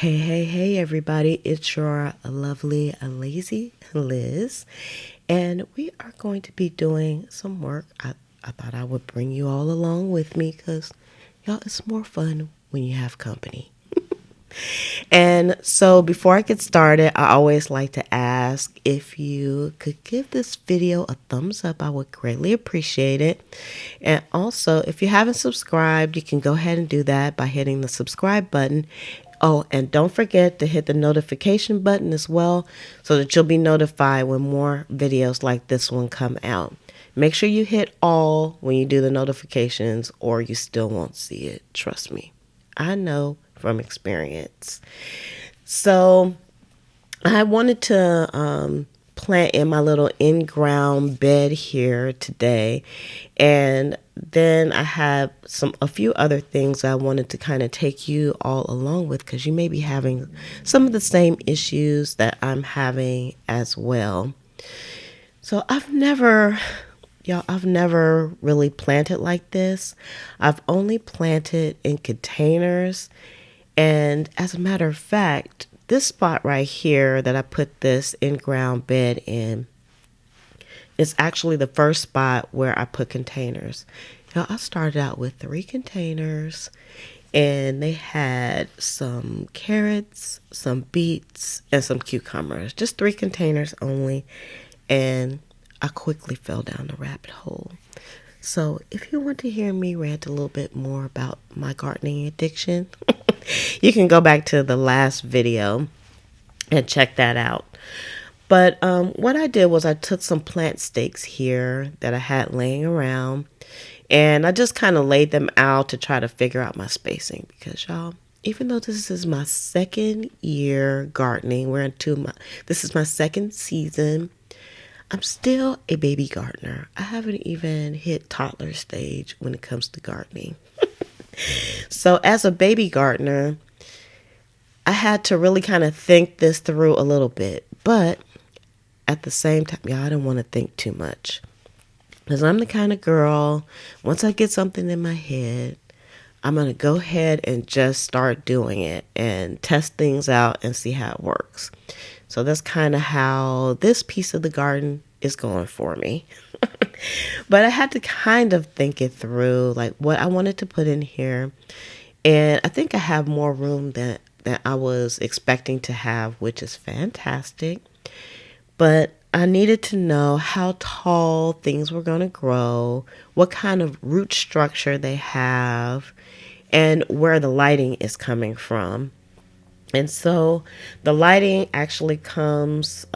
Hey, everybody. It's your lovely, lazy Liz. And we are going to be doing some work. I thought I would bring you all along with me because, y'all, it's more fun when you have company. And so before I get started, I always like to ask if you could give this video a thumbs up. I would greatly appreciate it. And also, if you haven't subscribed, you can go ahead and do that by hitting the subscribe button. Oh, and don't forget to hit the notification button as well so that you'll be notified when more videos like this one come out. Make sure you hit all when you do the notifications or you still won't see it. Trust me. I know from experience. So I wanted to plant in my little in-ground bed here today, and then I have a few other things I wanted to kind of take you all along with because you may be having some of the same issues that I'm having as well. So I've never really planted like this. I've only planted in containers. And as a matter of fact, this spot right here that I put this in-ground bed in is actually the first spot where I put containers. I started out with 3 containers, and they had some carrots, some beets, and some cucumbers. Just 3 containers only, and I quickly fell down the rabbit hole. So if you want to hear me rant a little bit more about my gardening addiction, you can go back to the last video and check that out. But what I did was I took some plant stakes here that I had laying around, and I just kind of laid them out to try to figure out my spacing because, y'all, even though this is my second year gardening, this is my second season, I'm still a baby gardener. I haven't even hit toddler stage when it comes to gardening. So as a baby gardener, I had to really kind of think this through a little bit. But at the same time, y'all, I didn't want to think too much. Because I'm the kind of girl, once I get something in my head, I'm going to go ahead and just start doing it and test things out and see how it works. So that's kind of how this piece of the garden is going for me. But I had to kind of think it through, like what I wanted to put in here. And I think I have more room than I was expecting to have, which is fantastic. But I needed to know how tall things were going to grow, what kind of root structure they have, and where the lighting is coming from. And so the lighting actually comes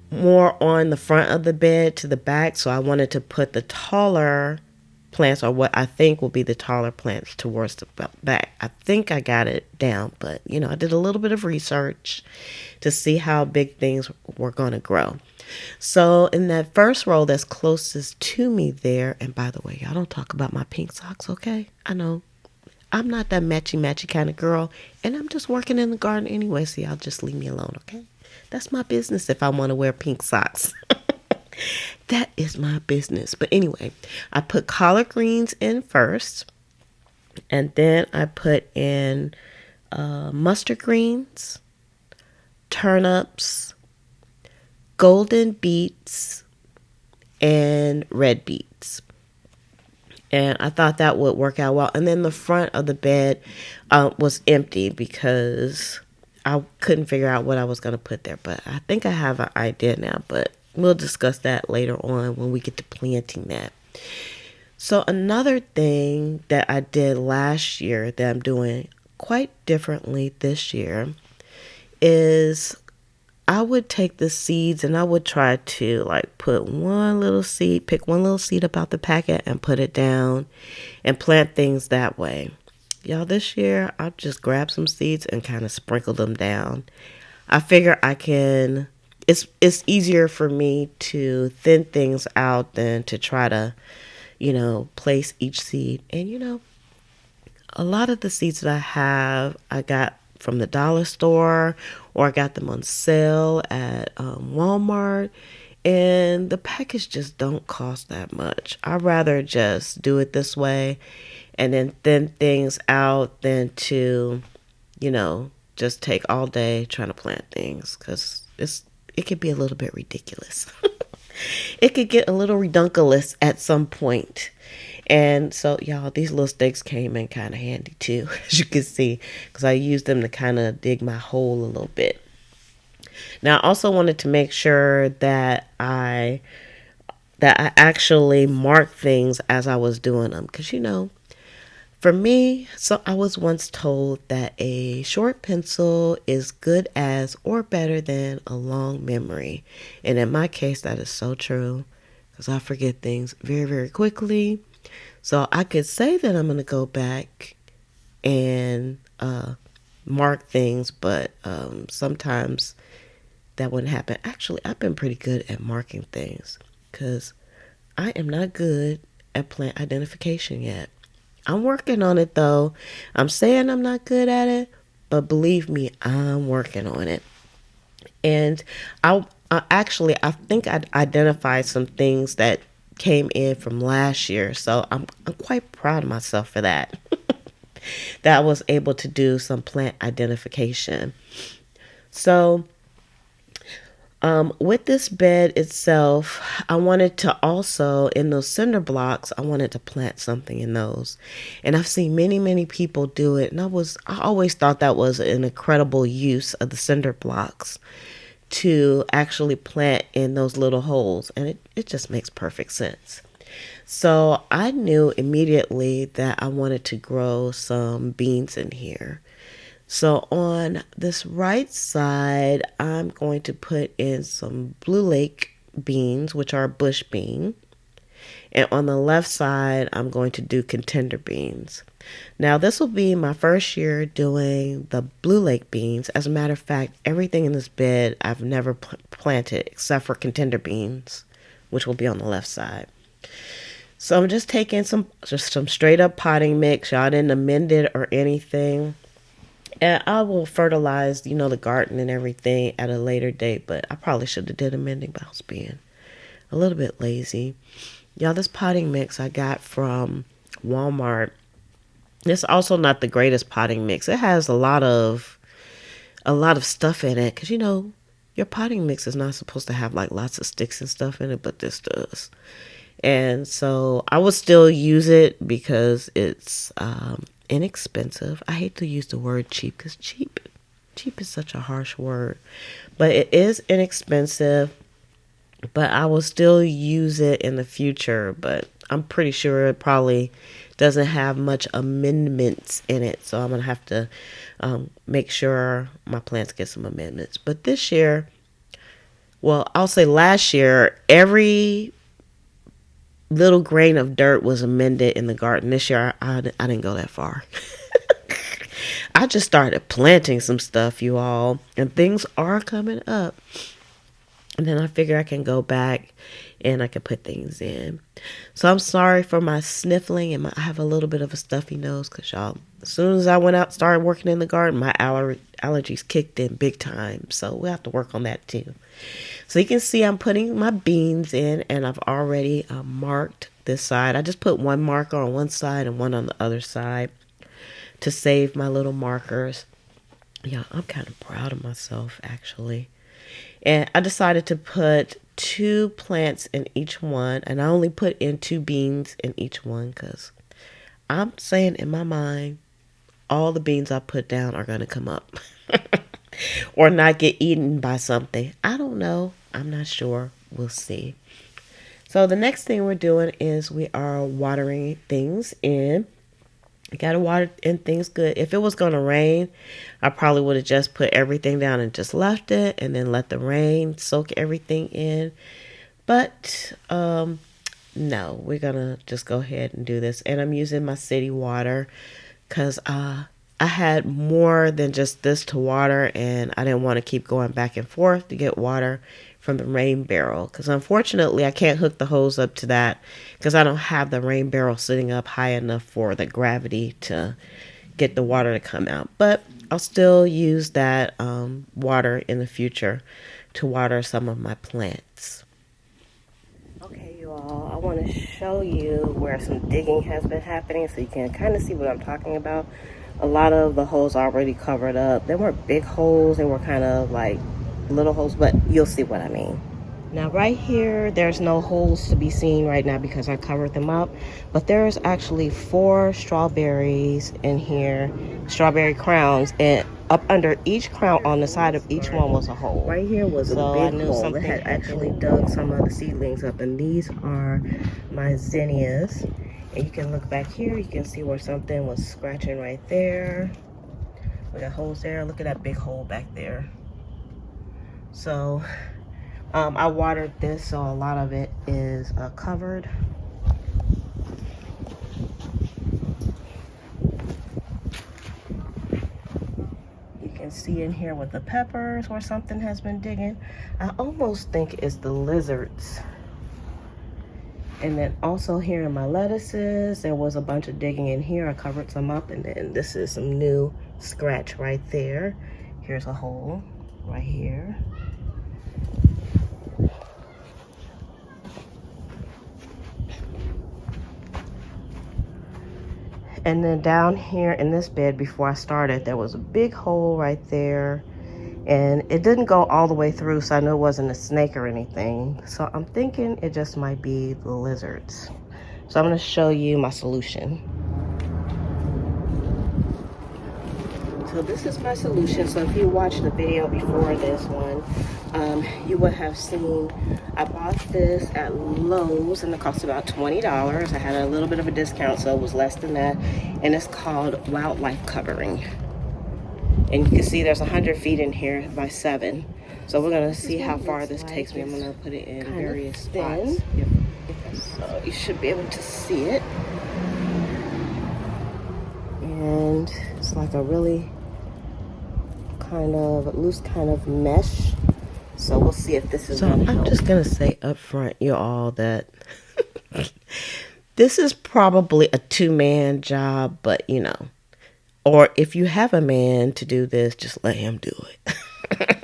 more on the front of the bed to the back. So I wanted to put the taller plants, or what I think will be the taller plants, towards the back. I think I got it down, but I did a little bit of research to see how big things were going to grow. So in that first row that's closest to me there, and by the way, y'all don't talk about my pink socks, okay? I know I'm not that matchy kind of girl, and I'm just working in the garden anyway, so y'all just leave me alone, okay? That's my business if I want to wear pink socks. That is my business. But anyway, I put collard greens in first, and then I put in mustard greens, turnips, golden beets, and red beets. And I thought that would work out well. And then the front of the bed was empty because I couldn't figure out what I was going to put there. But I think I have an idea now, but we'll discuss that later on when we get to planting that. So another thing that I did last year that I'm doing quite differently this year is I would take the seeds and I would try to pick one little seed up out the packet and put it down and plant things that way. Y'all, this year I just grabbed some seeds and kind of sprinkled them down. I figure it's easier for me to thin things out than to try to, place each seed. And a lot of the seeds that I got from the dollar store, or I got them on sale at Walmart, and the package just don't cost that much. I'd rather just do it this way and then thin things out than to you know, just take all day trying to plant things because it could be a little bit ridiculous. It could get a little redunculous at some point. And so, y'all, these little sticks came in kind of handy too, as you can see, because I used them to kind of dig my hole a little bit. Now, I also wanted to make sure that I actually marked things as I was doing them, because for me, so I was once told that a short pencil is good as or better than a long memory. And in my case, that is so true because I forget things very, very quickly. So I could say that I'm going to go back and mark things, but sometimes that wouldn't happen. Actually, I've been pretty good at marking things because I am not good at plant identification yet. I'm working on it though. I'm saying I'm not good at it, but believe me, I'm working on it. And I think I identified some things that came in from last year. So I'm quite proud of myself for that. That I was able to do some plant identification. So with this bed itself, I wanted to also, in those cinder blocks, I wanted to plant something in those. And I've seen many, many people do it. And I always thought that was an incredible use of the cinder blocks to actually plant in those little holes. And it just makes perfect sense. So I knew immediately that I wanted to grow some beans in here. So on this right side, I'm going to put in some Blue Lake beans, which are a bush bean. And on the left side, I'm going to do contender beans. Now, this will be my first year doing the Blue Lake beans. As a matter of fact, everything in this bed I've never planted except for contender beans, which will be on the left side. So I'm just taking some straight up potting mix. Y'all didn't amend it or anything. And I will fertilize, the garden and everything at a later date. But I probably should have did amending, but I was being a little bit lazy. Y'all, this potting mix I got from Walmart. It's also not the greatest potting mix. It has a lot of stuff in it. Because, your potting mix is not supposed to have like lots of sticks and stuff in it, but this does. And so I would still use it because it's inexpensive. I hate to use the word cheap because cheap is such a harsh word, but it is inexpensive. But I will still use it in the future. But I'm pretty sure it probably doesn't have much amendments in it, so I'm gonna have to make sure my plants get some amendments. But this year, well, I'll say last year, every little grain of dirt was amended in the garden. This year, I didn't go that far. I just started planting some stuff, you all, and things are coming up. And then I figure I can go back and I can put things in. So I'm sorry for my sniffling and I have a little bit of a stuffy nose because y'all, as soon as I went out, started working in the garden, my allergies kicked in big time. So we'll have to work on that too. So you can see I'm putting my beans in and I've already marked this side. I just put one marker on one side and one on the other side to save my little markers. Yeah, I'm kind of proud of myself actually. And I decided to put 2 plants in each one. And I only put in 2 beans in each one because I'm saying in my mind, all the beans I put down are going to come up. Or not get eaten by something. I don't know. I'm not sure. We'll see. So the next thing we're doing is we are watering things in. You gotta water in things good. If it was gonna rain, I probably would have just put everything down and just left it and then let the rain soak everything in. But no, we're gonna just go ahead and do this. And I'm using my city water because I had more than just this to water and I didn't want to keep going back and forth to get water from the rain barrel because unfortunately I can't hook the hose up to that because I don't have the rain barrel sitting up high enough for the gravity to get the water to come out. But I'll still use that water in the future to water some of my plants. Okay, you all, I want to show you where some digging has been happening so you can kind of see what I'm talking about. a lot of the holes already covered up. They weren't big holes, they were kind of like little holes, but you'll see what I mean. Now right here, there's no holes to be seen right now because I covered them up, but there's actually 4 strawberries in here, strawberry crowns, and up under each crown on the side of each one was a hole. Right here was a big hole that had actually dug some of the seedlings up, and these are my zinnias. And you can look back here, you can see where something was scratching right there. We got holes there. Look at that big hole back there. So I watered this, so a lot of it is covered. You can see in here with the peppers where something has been digging. I almost think it's the lizards. And then also here in my lettuces, there was a bunch of digging in here. I covered some up, and then this is some new scratch right there. Here's a hole right here. And then down here in this bed before I started, there was a big hole right there. And it didn't go all the way through, so I know it wasn't a snake or anything. So I'm thinking it just might be the lizards. So I'm gonna show you my solution. So this is my solution. So if you watched the video before this one, you would have seen I bought this at Lowe's and it cost about $20. I had a little bit of a discount, so it was less than that. And it's called wildlife covering. And you can see there's 100 feet in here by 7. So we're gonna see how far this takes me. I'm gonna put it in various spots. So you should be able to see it. And it's like a really kind of loose kind of mesh. So we'll see if this is gonna help. I'm just gonna say up front, y'all, that this is probably a 2-man job, but you know. Or if you have a man to do this, just let him do it.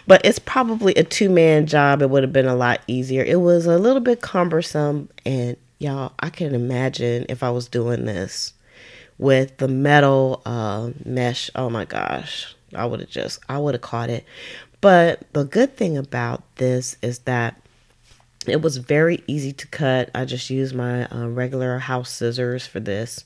But it's probably a 2-man job. It would have been a lot easier. It was a little bit cumbersome. And y'all, I can imagine if I was doing this with the metal mesh. Oh my gosh. I would have caught it. But the good thing about this is that it was very easy to cut. I just used my regular house scissors for this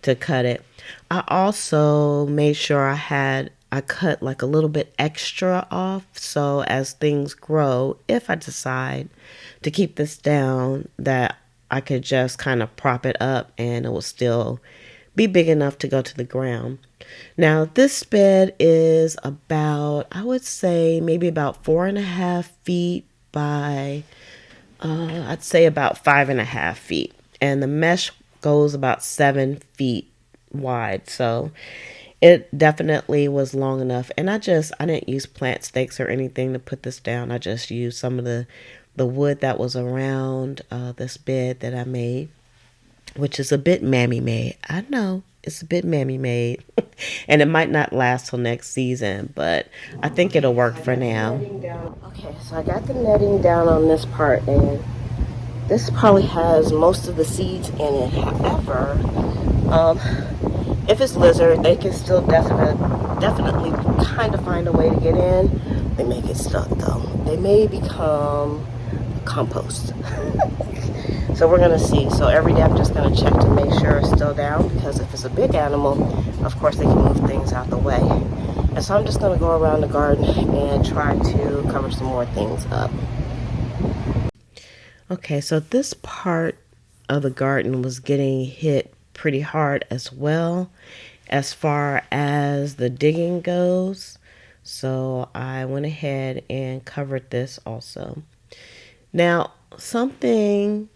to cut it. I also made sure I cut like a little bit extra off, so as things grow, if I decide to keep this down, that I could just kind of prop it up and it will still be big enough to go to the ground. Now this bed is about, I would say maybe about 4.5 feet by I'd say about 5.5 feet, and the mesh goes about 7 feet wide. So it definitely was long enough. And I didn't use plant stakes or anything to put this down. I just used some of the wood that was around this bed that I made, which is a bit mammy made. I know it's a bit mammy made and it might not last till next season, but I think it'll work for now. Okay, so I got the netting down on this part, and this probably has most of the seeds in it. However, if it's lizard, they can still definitely kind of find a way to get in. They may get stuck though. They may become compost. So we're gonna see. So every day I'm just gonna check to make sure it's still down, because if it's a big animal, of course they can move things out the way. And so I'm just gonna go around the garden and try to cover some more things up. Okay, so this part of the garden was getting hit pretty hard as well as far as the digging goes. So I went ahead and covered this also. Now, something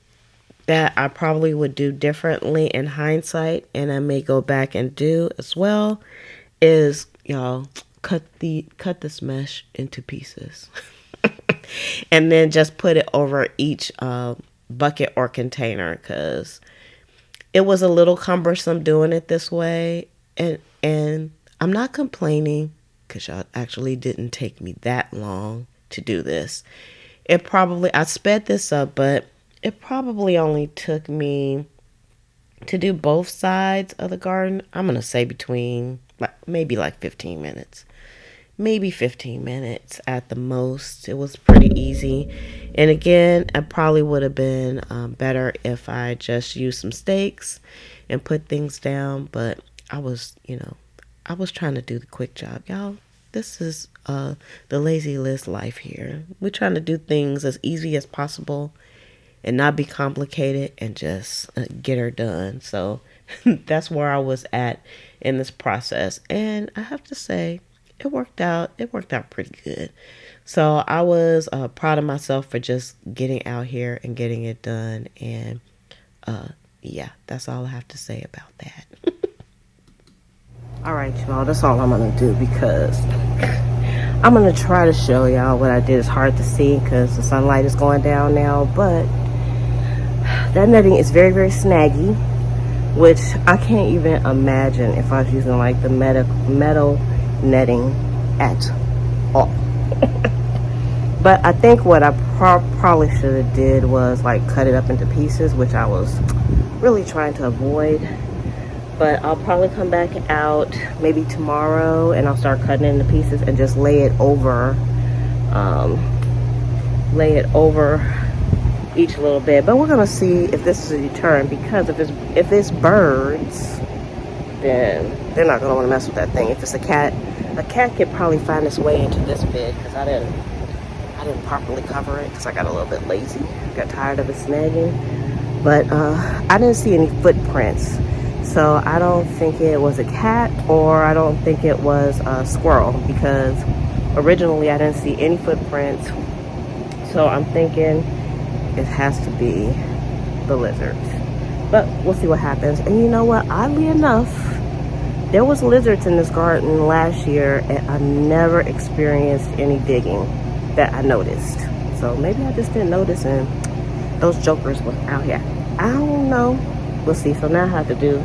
that I probably would do differently in hindsight, and I may go back and do as well, is, y'all, cut this mesh into pieces. And then just put it over each bucket or container, because it was a little cumbersome doing it this way. And I'm not complaining, because y'all, actually didn't take me that long to do this. I sped this up, but it probably only took me To do both sides of the garden, I'm going to say between maybe like 15 minutes. Maybe 15 minutes at the most. It was pretty easy. And again, I probably would have been better if I just used some stakes and put things down. But I was trying to do the quick job. Y'all, this is the lazy Liz life here. We're trying to do things as easy as possible and not be complicated and just get her done. So that's where I was at in this process. And I have to say, it worked out. It worked out pretty good. So I was proud of myself for just getting out here and getting it done. And yeah, that's all I have to say about that. All right, y'all, that's all I'm going to do because I'm going to try to show y'all what I did. It's hard to see because the sunlight is going down now, but that netting is very, very snaggy, which I can't even imagine if I was using like the metal netting at all. But I think what I probably should have did was like cut it up into pieces, which I was really trying to avoid. But I'll probably come back out maybe tomorrow and I'll start cutting it into pieces and just lay it over each little bit. But we're gonna see if this is a deterrent, because if it's birds, then they're not gonna want to mess with that thing. If it's a cat could probably find its way into this bed because I didn't properly cover it because I got a little bit lazy. Got tired of it snagging. But I didn't see any footprints. So I don't think it was a cat, or I don't think it was a squirrel, because originally I didn't see any footprints. So I'm thinking it has to be the lizards. But we'll see what happens. And you know what? Oddly enough, there was lizards in this garden last year, and I never experienced any digging that I noticed. So maybe I just didn't notice, and those jokers were out here. I don't know. We'll see. So now I have to do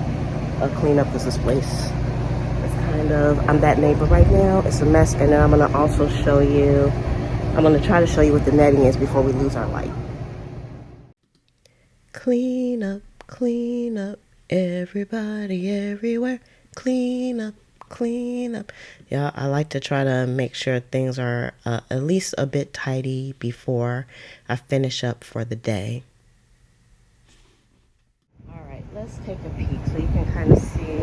a cleanup because this place is kind of, I'm that neighbor right now. It's a mess. And then I'm going to also show you, I'm going to try to show you what the netting is before we lose our light. Clean up, everybody, everywhere. Clean up. Yeah, I like to try to make sure things are at least a bit tidy before I finish up for the day. All right, let's take a peek so you can kind of see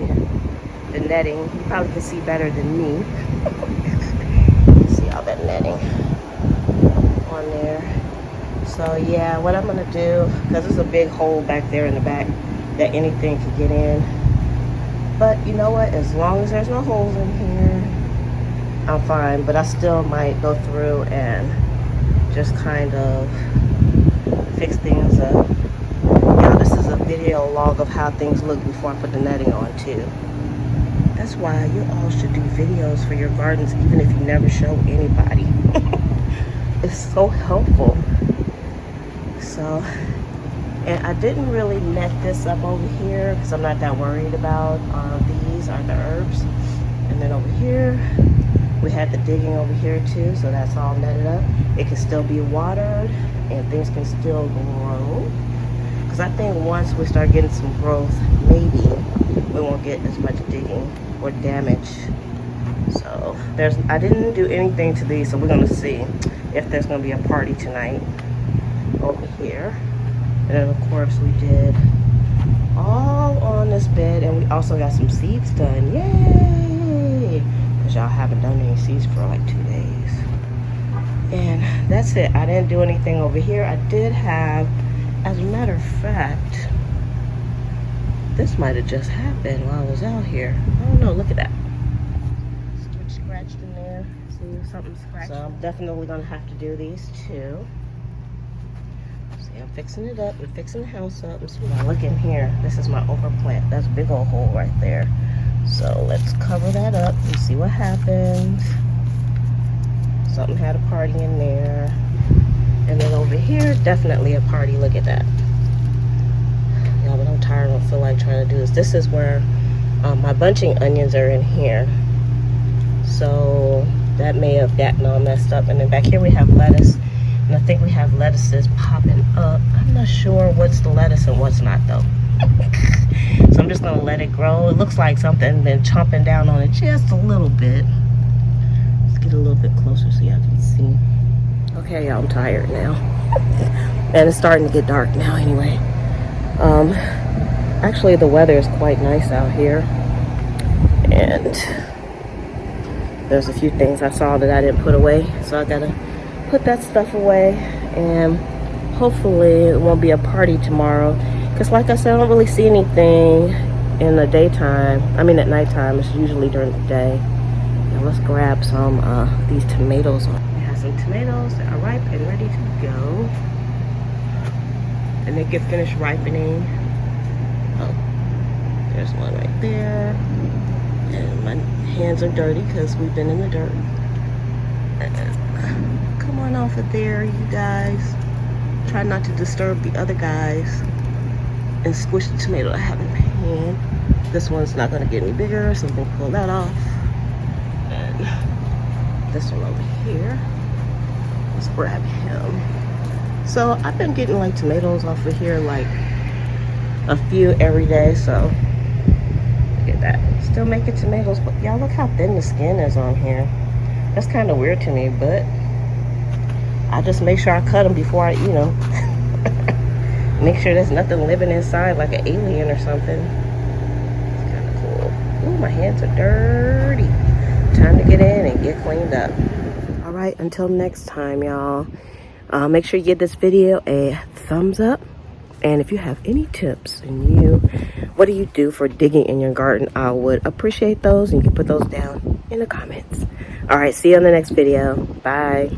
the netting. You probably can see better than me. See all that netting on there. So yeah, what I'm gonna do, because there's a big hole back there in the back that anything could get in. But you know what? As long as there's no holes in here, I'm fine. But I still might go through and just kind of fix things up. Now, this is a video log of how things look before I put the netting on too. That's why you all should do videos for your gardens, even if you never show anybody. It's so helpful. So, and I didn't really net this up over here because I'm not that worried about these are the herbs. And then over here, we had the digging over here too, so that's all netted up. It can still be watered and things can still grow. Because I think once we start getting some growth, maybe we won't get as much digging or damage. So I didn't do anything to these, so we're gonna see if there's gonna be a party tonight over here. And then of course we did all on this bed, and we also got some seeds done. Yay! Because y'all haven't done any seeds for like 2 days. And that's it. I didn't do anything over here. I did have, as a matter of fact, this might have just happened while I was out here. I don't know, look at that. Switch scratched in there. See, something scratched. So I'm definitely gonna have to do these too. See, I'm fixing it up. I'm fixing the house up. Now look in here. This is my overplant. That's a big old hole right there. So let's cover that up and see what happens. Something had a party in there. And then over here, definitely a party. Look at that. Yeah, but I'm tired. I don't feel like trying to do this. This is where my bunching onions are in here. So that may have gotten all messed up. And then back here we have lettuce. And I think we have lettuces popping up. I'm not sure what's the lettuce and what's not though. So I'm just gonna let it grow. It looks like something been chomping down on it just a little bit. Let's get a little bit closer so y'all can see. Okay, y'all, I'm tired now. And it's starting to get dark now anyway. Actually the weather is quite nice out here. And there's a few things I saw that I didn't put away. So I gotta put that stuff away. And hopefully it won't be a party tomorrow. Because like I said, I don't really see anything in the daytime. I mean at nighttime. It's usually during the day. Now let's grab some these tomatoes. We have some tomatoes that are ripe and ready to go. And they get finished ripening. Oh, there's one right there. And my hands are dirty because we've been in the dirt. Come on off of there, you guys. Try not to disturb the other guys. And squish the tomato I have in my hand. This one's not gonna get any bigger, so I'm gonna pull that off. And this one over here. Let's grab him. So I've been getting like tomatoes off of here, like a few every day, so look at that. Still making tomatoes, but y'all look how thin the skin is on here. That's kind of weird to me, but I just make sure I cut them before I eat them. Make sure there's nothing living inside like an alien or something. It's kind of cool. Ooh, my hands are dirty. Time to get in and get cleaned up. All right, until next time, y'all. Make sure you give this video a thumbs up. And if you have any tips and what do you do for digging in your garden, I would appreciate those. And you can put those down in the comments. All right, see you on the next video. Bye.